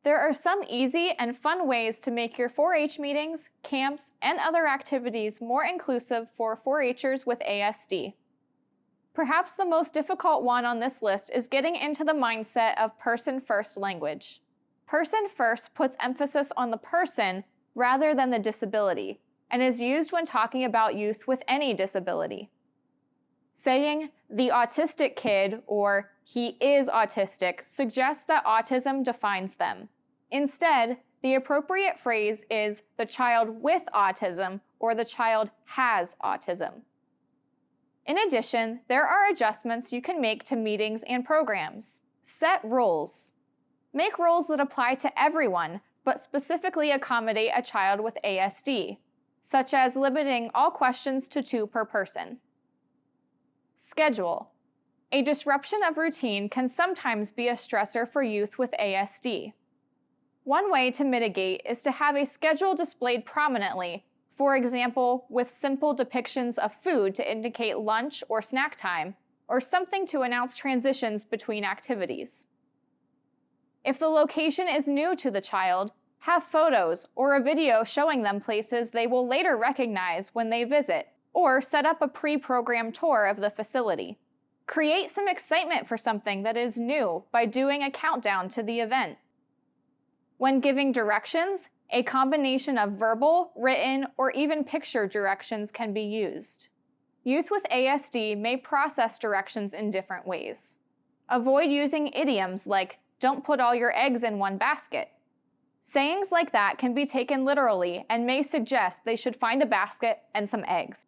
There are some easy and fun ways to make your 4-H meetings, camps, and other activities more inclusive for 4-Hers with ASD. Perhaps the most difficult one on this list is getting into the mindset of person-first language. Person first puts emphasis on the person rather than the disability, and is used when talking about youth with any disability. Saying, "the autistic kid," or "he is autistic," suggests that autism defines them. Instead, the appropriate phrase is "the child with autism," or "the child has autism." In addition, there are adjustments you can make to meetings and programs. Set rules. Make rules that apply to everyone, but specifically accommodate a child with ASD, such as limiting all questions to 2 per person. Schedule. A disruption of routine can sometimes be a stressor for youth with ASD. One way to mitigate is to have a schedule displayed prominently, for example, with simple depictions of food to indicate lunch or snack time, or something to announce transitions between activities. If the location is new to the child, have photos or a video showing them places they will later recognize when they visit, or set up a pre-programmed tour of the facility. Create some excitement for something that is new by doing a countdown to the event. When giving directions, a combination of verbal, written, or even picture directions can be used. Youth with ASD may process directions in different ways. Avoid using idioms like, "don't put all your eggs in one basket." Sayings like that can be taken literally and may suggest they should find a basket and some eggs.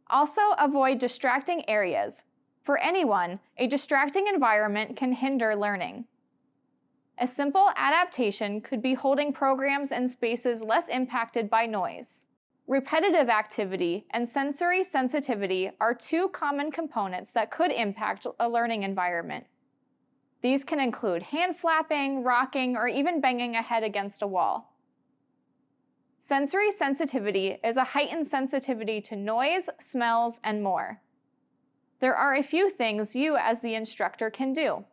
Also, avoid distracting areas. For anyone, a distracting environment can hinder learning. A simple adaptation could be holding programs in spaces less impacted by noise. Repetitive activity and sensory sensitivity are 2 common components that could impact a learning environment. These can include hand flapping, rocking, or even banging a head against a wall. Sensory sensitivity is a heightened sensitivity to noise, smells, and more. There are a few things you as the instructor can do.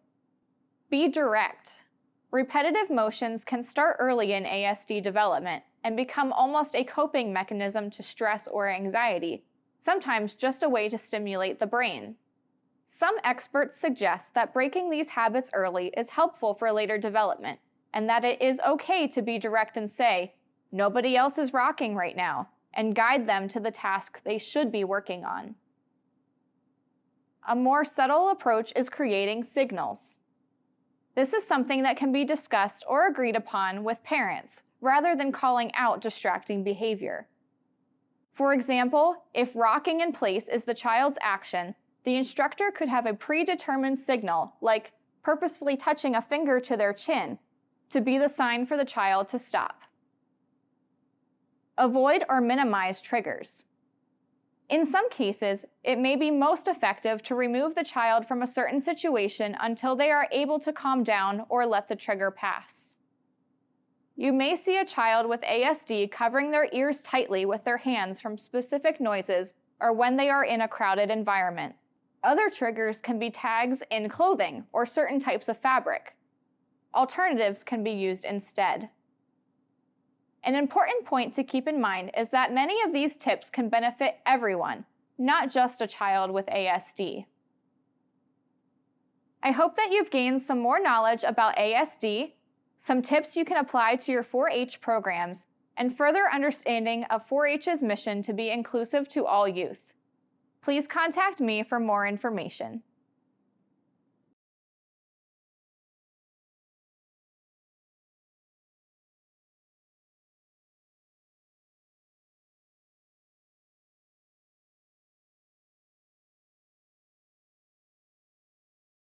Be direct. Repetitive motions can start early in ASD development and become almost a coping mechanism to stress or anxiety, sometimes just a way to stimulate the brain. Some experts suggest that breaking these habits early is helpful for later development, and that it is okay to be direct and say, "nobody else is rocking right now," and guide them to the task they should be working on. A more subtle approach is creating signals. This is something that can be discussed or agreed upon with parents, rather than calling out distracting behavior. For example, if rocking in place is the child's action, the instructor could have a predetermined signal, like purposefully touching a finger to their chin, to be the sign for the child to stop. Avoid or minimize triggers. In some cases, it may be most effective to remove the child from a certain situation until they are able to calm down or let the trigger pass. You may see a child with ASD covering their ears tightly with their hands from specific noises or when they are in a crowded environment. Other triggers can be tags in clothing or certain types of fabric. Alternatives can be used instead. An important point to keep in mind is that many of these tips can benefit everyone, not just a child with ASD. I hope that you've gained some more knowledge about ASD, some tips you can apply to your 4-H programs, and further understanding of 4-H's mission to be inclusive to all youth. Please contact me for more information.